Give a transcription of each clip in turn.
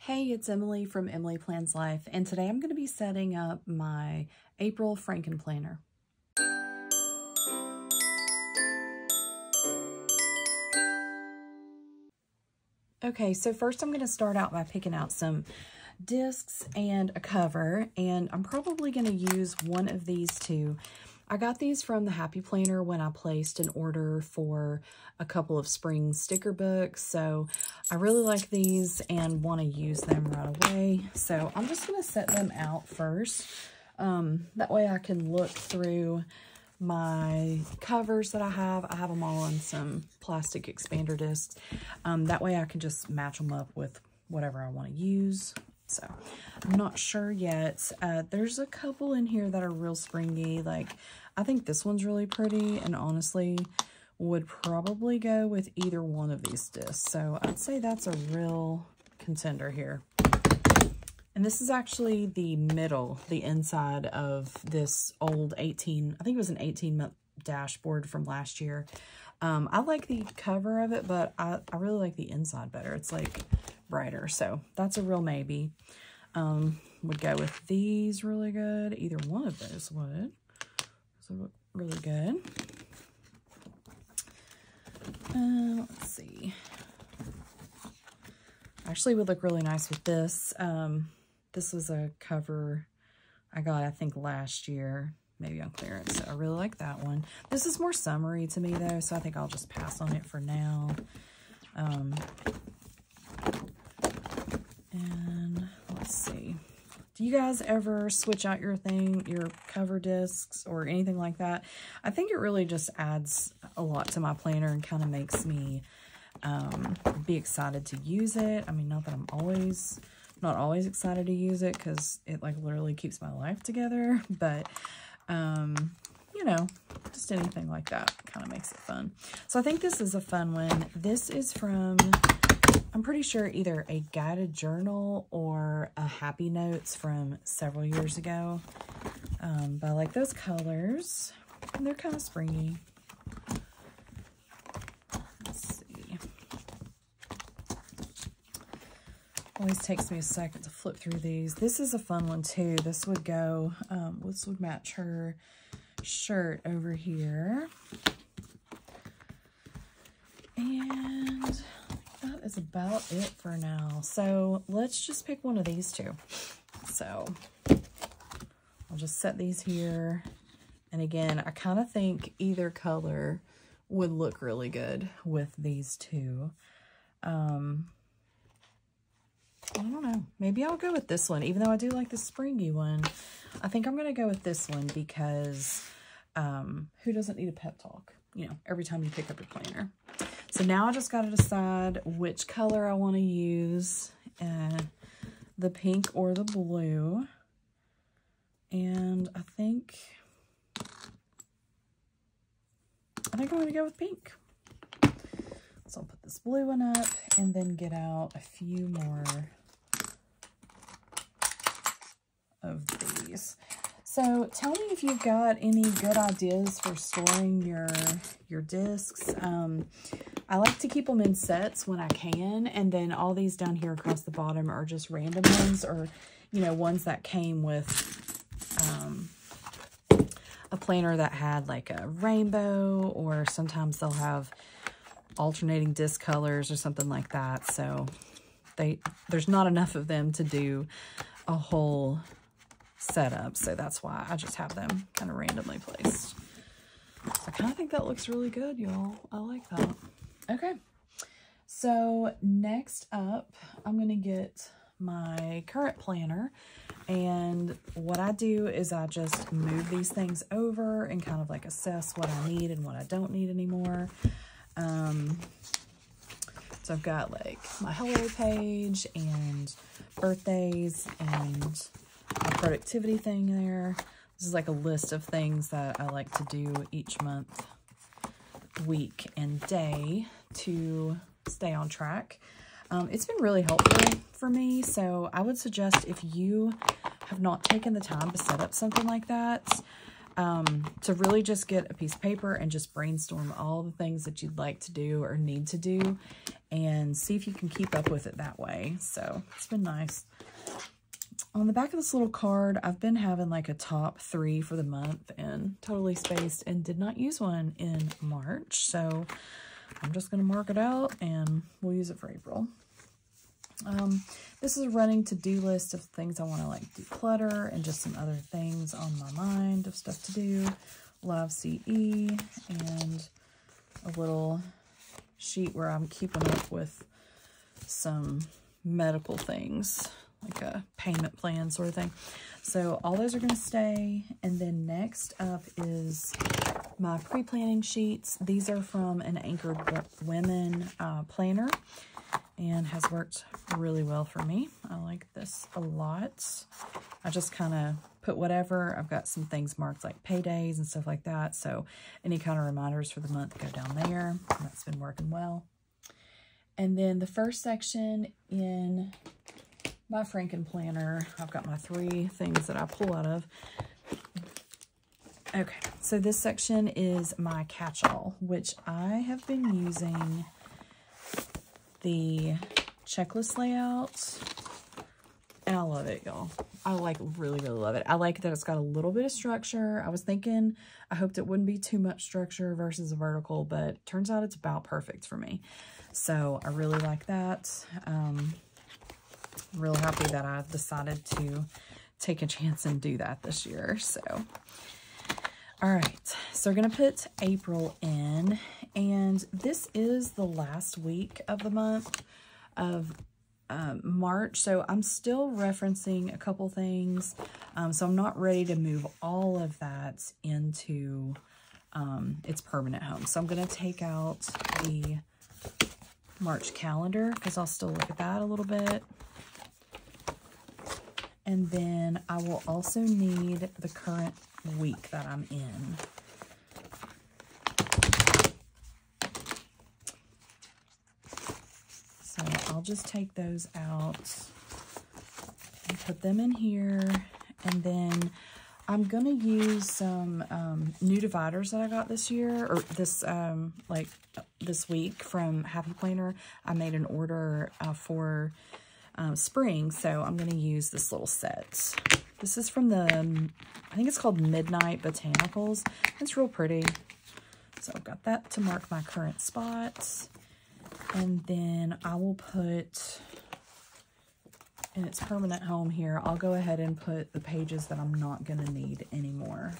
Hey, it's Emily from Emily Plans Life, and today I'm going to be setting up my April Frankenplanner. Okay, so first I'm going to start out by picking out some discs and a cover, and I'm probably going to use one of these two. I got these from the Happy Planner when I placed an order for a couple of spring sticker books, so I really like these and want to use them right away. So I'm just going to set them out first. That way I can look through my covers that I have. I have them all on some plastic expander discs. That way I can just match them up with whatever I want to use. So I'm not sure yet. There's a couple in here that are real springy. Like, I think this one's really pretty and honestly would probably go with either one of these discs. So I'd say that's a real contender here. And this is actually the middle, the inside of this old I think it was an 18-month dashboard from last year. I like the cover of it, but I really like the inside better. It's like brighter, so that's a real maybe. Would go with these really good. Either one of those would. So look really good. Let's see. Actually would look really nice with this. This was a cover I got, I think, last year, maybe on clearance. So I really like that one. This is more summery to me, though, so I think I'll just pass on it for now. And let's see. Do you guys ever switch out your cover discs or anything like that? I think it really just adds a lot to my planner and kind of makes me be excited to use it. I mean, not that I'm not always excited to use it because it like literally keeps my life together, but you know, just anything like that kind of makes it fun. So I think this is a fun one. This is from, I'm pretty sure, either a guided journal or a Happy Notes from several years ago. But I like those colors, and they're kind of springy. Let's see. Always takes me a second to flip through these. This is a fun one too. This would go, this would match her shirt over here. And that is about it for now. So let's just pick one of these two. So I'll just set these here. And again, I kind of think either color would look really good with these two. I don't know. Maybe I'll go with this one, even though I do like the springy one. I think I'm going to go with this one because who doesn't need a pep talk, you know, every time you pick up your planner. So now I just got to decide which color I want to use, the pink or the blue. And I think I'm going to go with pink. So I'll put this blue one up and then get out a few more of these. So tell me if you've got any good ideas for storing your discs. I like to keep them in sets when I can, and then all these down here across the bottom are just random ones, or, you know, ones that came with a planner that had like a rainbow, or sometimes they'll have alternating disc colors or something like that. So there's not enough of them to do a whole setup, so that's why I just have them kind of randomly placed. I kind of think that looks really good, y'all. I like that. Okay, so next up, I'm going to get my current planner, and what I do is I just move these things over and kind of like assess what I need and what I don't need anymore. So I've got like my hello page and birthdays and a productivity thing there. This is like a list of things that I like to do each month, week, and day to stay on track. It's been really helpful for me, so I would suggest if you have not taken the time to set up something like that, to really just get a piece of paper and just brainstorm all the things that you'd like to do or need to do and see if you can keep up with it that way. So it's been nice. On the back of this little card, I've been having like a top 3 for the month and totally spaced and did not use one in March. So I'm just going to mark it out and we'll use it for April. This is a running to-do list of things I want to like declutter and just some other things on my mind of stuff to do. Live CE and a little sheet where I'm keeping up with some medical things, like a payment plan sort of thing. So all those are going to stay. And then next up is my pre-planning sheets. These are from an Anchored Women planner and has worked really well for me. I like this a lot. I just kind of put whatever. I've got some things marked like paydays and stuff like that. So any kind of reminders for the month go down there. That's been working well. And then the first section in my Frankenplanner, I've got my 3 things that I pull out of. Okay, so this section is my catch-all, which I have been using the checklist layout, and I love it, y'all. I like really love it. I like that it's got a little bit of structure. I was thinking, I hoped it wouldn't be too much structure versus a vertical, but turns out it's about perfect for me. So I really like that. Really happy that I decided to take a chance and do that this year. So, all right, so we're gonna put April in, and this is the last week of the month of March, so I'm still referencing a couple things, so I'm not ready to move all of that into its permanent home. So I'm gonna take out the March calendar because I'll still look at that a little bit. And then I will also need the current week that I'm in. So I'll just take those out and put them in here. And then I'm going to use some new dividers that I got this year, or this, this week from Happy Planner. I made an order for spring, so I'm going to use this little set. This is from the, I think it's called Midnight Botanicals. It's real pretty. So I've got that to mark my current spots. And then I will put, in its permanent home here, I'll go ahead and put the pages that I'm not going to need anymore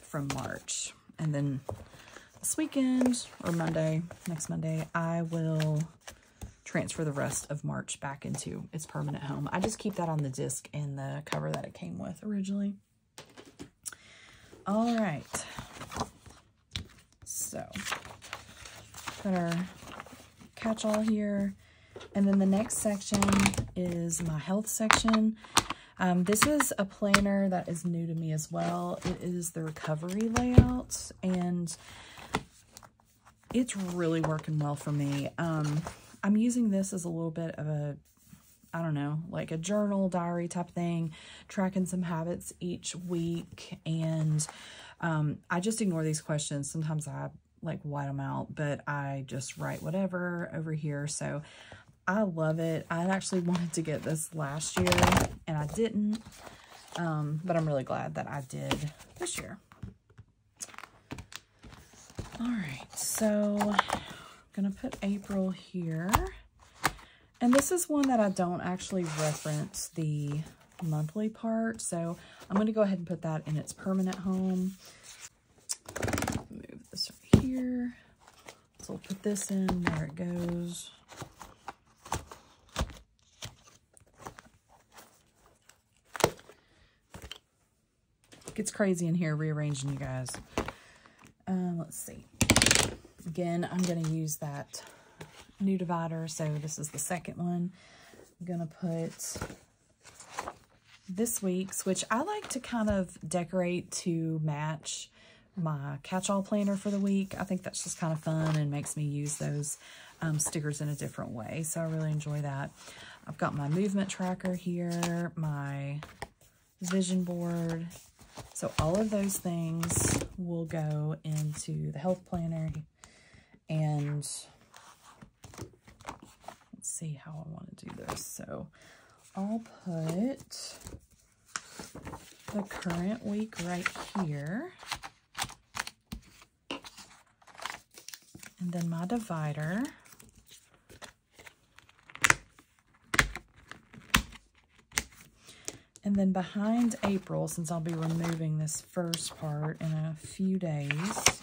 from March. And then this weekend, or Monday, next Monday, I will transfer the rest of March back into its permanent home. I just keep that on the disc and the cover that it came with originally. All right. So, got our catch-all here. And then the next section is my health section. This is a planner that is new to me as well. It is the recovery layout, and it's really working well for me. I'm using this as a little bit of a, I don't know, like a journal, diary type thing, tracking some habits each week. And I just ignore these questions. Sometimes I like white them out, but I just write whatever over here. So I love it. I actually wanted to get this last year and I didn't, but I'm really glad that I did this year. All right, so I'm gonna put April here. And this is one that I don't actually reference the monthly part, so I'm gonna go ahead and put that in its permanent home. Move this right here. So I'll put this in, there it goes. Gets crazy in here rearranging, you guys. Let's see. Again, I'm going to use that new divider, so this is the second one. I'm going to put this week's, which I like to kind of decorate to match my catch-all planner for the week. I think that's just kind of fun and makes me use those stickers in a different way, so I really enjoy that. I've got my movement tracker here, my vision board, So all of those things will go into the health planner. And let's see how I want to do this. So I'll put the current week right here. And then my divider. And then behind April, since I'll be removing this first part in a few days,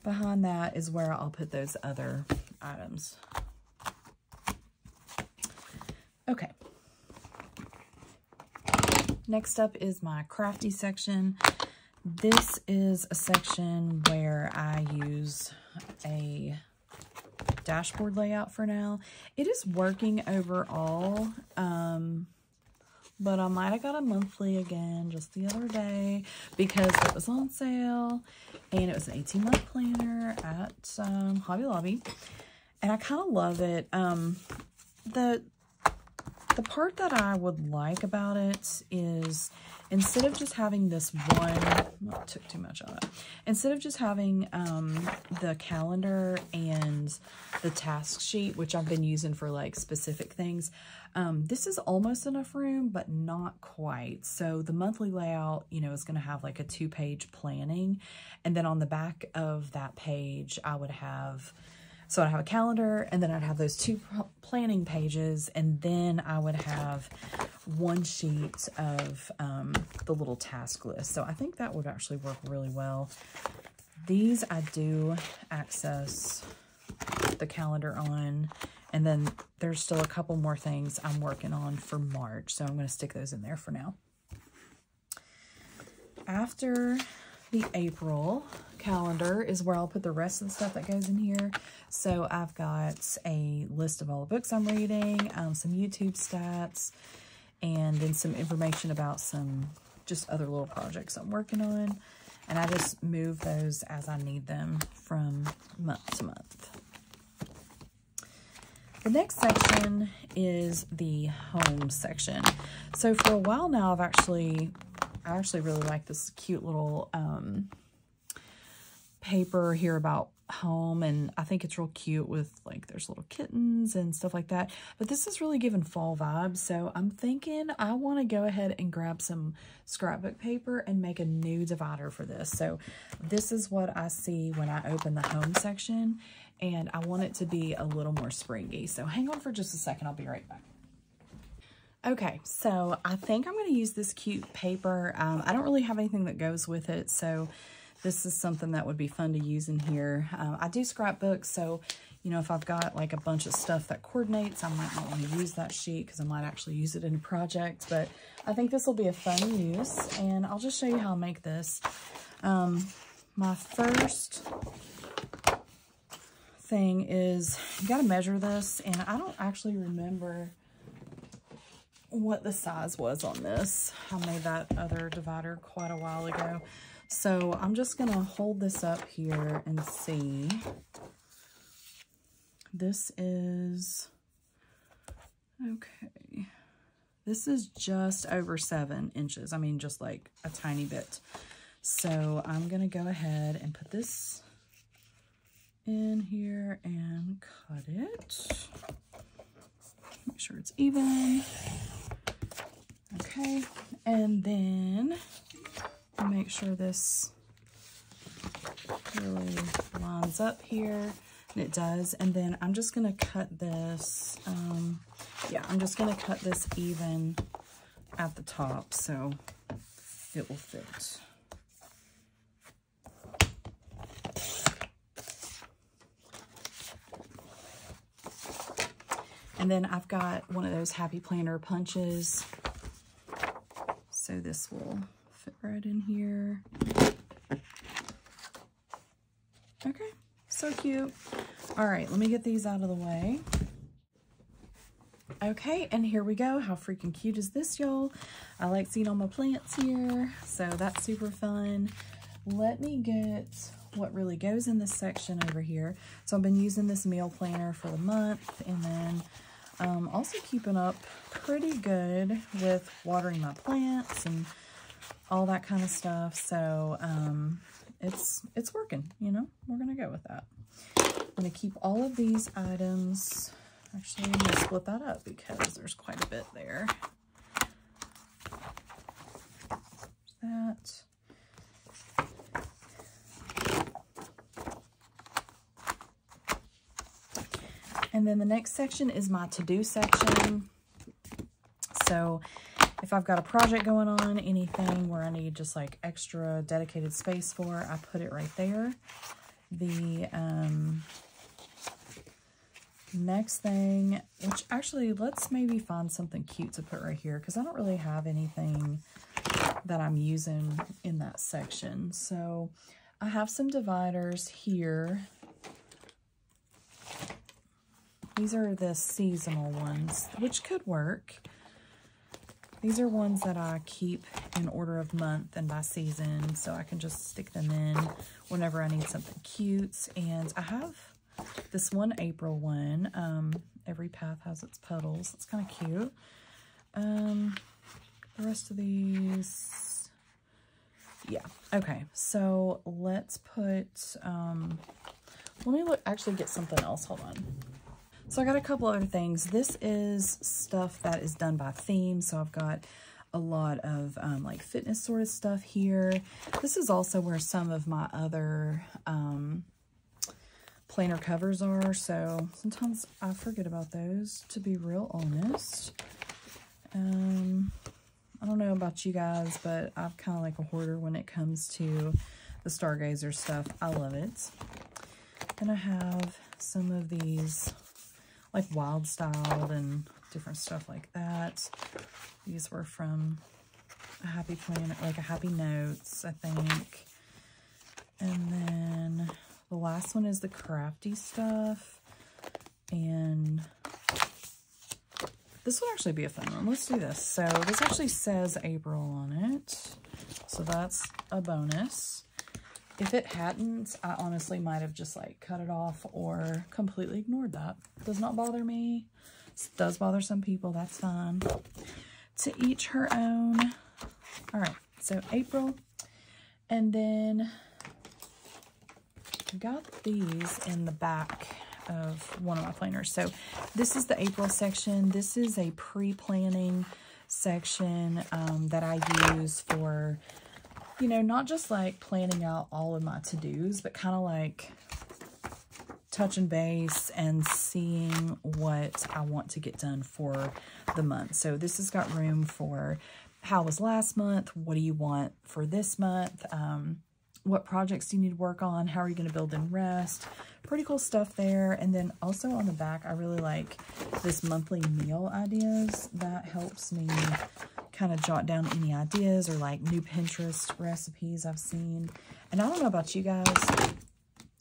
behind that is where I'll put those other items. Okay. Next up is my crafty section. This is a section where I use a dashboard layout for now. It is working overall, but I might have got a monthly again just the other day because it was on sale, and it was an 18-month planner at Hobby Lobby, and I kind of love it. The part that I would like about it is instead of just having this one, oh, it took too much on it. Instead of just having the calendar and the task sheet, which I've been using for like specific things, this is almost enough room, but not quite. So the monthly layout, you know, is going to have like a 2-page planning. And then on the back of that page, I would have, so I'd have a calendar, and then I'd have those 2 planning pages, and then I would have one sheet of the little task list. So I think that would actually work really well. These I do access the calendar on, and then there's still a couple more things I'm working on for March, so I'm going to stick those in there for now. After the April calendar is where I'll put the rest of the stuff that goes in here. So I've got a list of all the books I'm reading, some YouTube stats, and then some information about some just other little projects I'm working on. And I just move those as I need them from month to month. The next section is the home section. So for a while now, I actually really like this cute little paper here about home, and I think it's real cute with like there's little kittens and stuff like that. But this is really giving fall vibes, so I'm thinking I want to go ahead and grab some scrapbook paper and make a new divider for this. So this is what I see when I open the home section, and I want it to be a little more springy. So hang on for just a second, I'll be right back. Okay, so I think I'm going to use this cute paper. I don't really have anything that goes with it, so this is something that would be fun to use in here. I do scrapbooks, so, you know, if I've got like a bunch of stuff that coordinates, I might not want to use that sheet because I might actually use it in a project, but I think this will be a fun use, and I'll just show you how I make this. My first thing is you got to measure this, and I don't actually remember what the size was on this. I made that other divider quite a while ago. So I'm just going to hold this up here and see. This is, okay, this is just over 7 inches. I mean, just like a tiny bit. So I'm going to go ahead and put this in here and cut it. Make sure it's even. Okay, and then make sure this really lines up here, and it does. And then I'm just going to cut this, yeah, I'm just going to cut this even at the top so it will fit. And then I've got one of those Happy Planner punches, so this will fit right in here. Okay, so cute. All right, let me get these out of the way. Okay, and here we go. How freaking cute is this, y'all? I like seeing all my plants here, so that's super fun. Let me get what really goes in this section over here. So I've been using this meal planner for the month, and then also keeping up pretty good with watering my plants and all that kind of stuff. So it's working, you know, we're gonna go with that. I'm gonna keep all of these items. Actually, I'm gonna split that up because there's quite a bit there. That. And then the next section is my to-do section. So if I've got a project going on, anything where I need just like extra dedicated space for, I put it right there. The next thing, which actually, let's maybe find something cute to put right here, because I don't really have anything that I'm using in that section. So I have some dividers here. These are the seasonal ones, which could work. These are ones that I keep in order of month and by season, so I can just stick them in whenever I need something cute. And I have this one April one. Every path has its petals. It's kind of cute. The rest of these, yeah. Okay, so let's put, let me actually get something else. Hold on. So I got a couple other things. This is stuff that is done by theme. So I've got a lot of like fitness sort of stuff here. This is also where some of my other planner covers are. So sometimes I forget about those, to be real honest. I don't know about you guys, but I'm kind of like a hoarder when it comes to the Stargazer stuff. I love it. Then I have some of these like wild styled and different stuff like that. These were from a Happy Planner, like a Happy Notes, I think. And then the last one is the crafty stuff. And this would actually be a fun one. Let's do this. So this actually says April on it. So that's a bonus. If it hadn't, I honestly might have just like cut it off or completely ignored that. Does not bother me. It does bother some people. That's fine. To each her own. All right. So April. And then I got these in the back of one of my planners. So this is the April section. This is a pre-planning section that I use for, you know, not just like planning out all of my to-dos, but kind of like touching base and seeing what I want to get done for the month. So this has got room for how was last month? What do you want for this month? What projects do you need to work on? How are you going to build in rest? Pretty cool stuff there. And then also on the back, I really like this monthly meal ideas. That helps me kind of jot down any ideas or like new Pinterest recipes I've seen. And I don't know about you guys,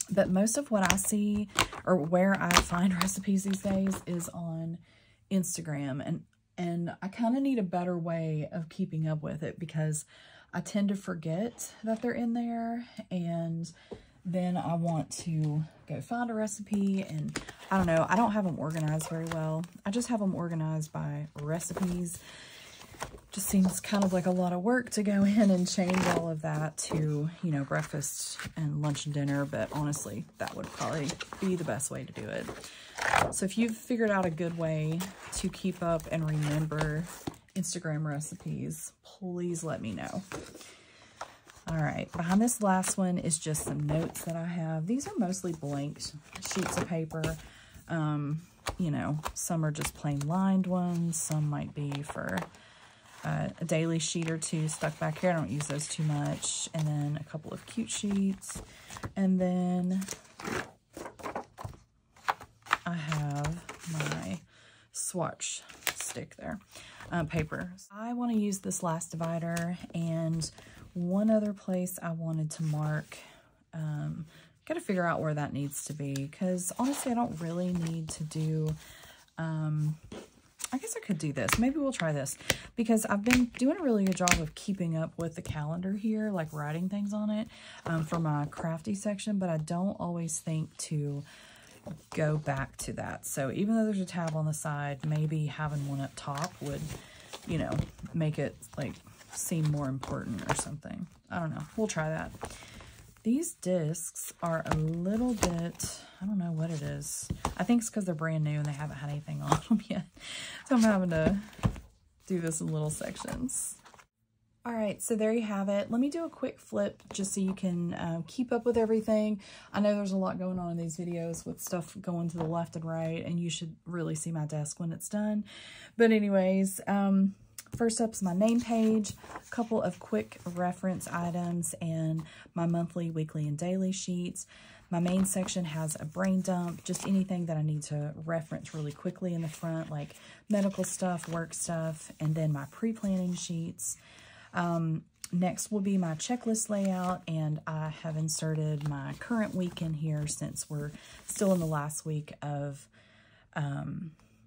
but most of what I see or where I find recipes these days is on Instagram. And I kind of need a better way of keeping up with it because I tend to forget that they're in there, and then I want to go find a recipe, and I don't know, I don't have them organized very well. I just have them organized by recipes. Just seems kind of like a lot of work to go in and change all of that to, you know, breakfast and lunch and dinner, but honestly, that would probably be the best way to do it. So if you've figured out a good way to keep up and remember Instagram recipes, please let me know. All right, behind this last one is just some notes that I have. These are mostly blank sheets of paper. You know, some are just plain lined ones. Some might be for a daily sheet or two stuck back here. I don't use those too much. And then a couple of cute sheets. And then I have my swatch stick there. Paper. I want to use this last divider, and one other place I wanted to mark. Got to figure out where that needs to be, because honestly I don't really need to do, I guess I could do this. Maybe we'll try this, because I've been doing a really good job of keeping up with the calendar here, like writing things on it for my crafty section, but I don't always think to go back to that. So even though there's a tab on the side, maybe having one up top would, you know, make it like seem more important or something. I don't know. We'll try that. These discs are a little bit, I don't know what it is. I think it's because they're brand new and they haven't had anything on them yet. So I'm having to do this in little sections. All right, so there you have it. Let me do a quick flip just so you can keep up with everything. I know there's a lot going on in these videos with stuff going to the left and right, and you should really see my desk when it's done. But anyways, first up is my name page, a couple of quick reference items, and my monthly, weekly, and daily sheets. My main section has a brain dump, just anything that I need to reference really quickly in the front, like medical stuff, work stuff, and then my pre-planning sheets. Next will be my checklist layout, and I have inserted my current week in here since we're still in the last week of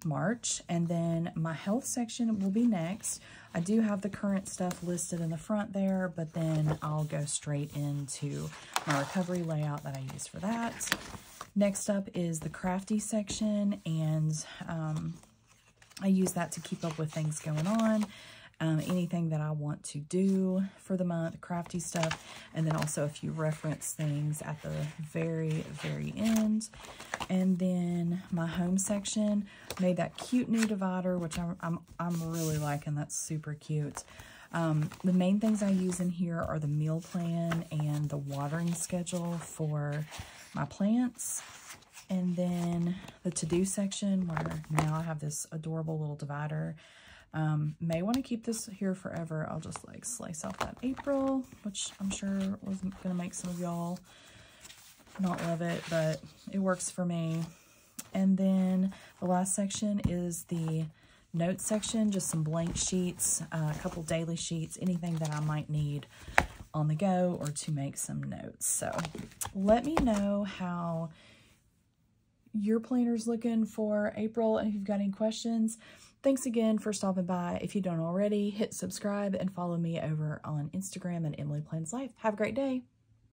March. And then my health section will be next. I do have the current stuff listed in the front there, but then I'll go straight into my recovery layout that I use for that. Next up is the crafty section, and I use that to keep up with things going on. Anything that I want to do for the month, crafty stuff, and then also a few reference things at the very, very end. And then my home section, made that cute new divider, which I'm really liking. That's super cute. The main things I use in here are the meal plan and the watering schedule for my plants. And then the to-do section, where now I have this adorable little divider. May want to keep this here forever. I'll just like slice off that April, which I'm sure was going to make some of y'all not love it, but it works for me. And then the last section is the notes section, just some blank sheets, a couple daily sheets, anything that I might need on the go or to make some notes. So let me know how your planner's looking for April, and if you've got any questions. Thanks again for stopping by. If you don't already, hit subscribe and follow me over on Instagram at Emily Plans Life. Have a great day.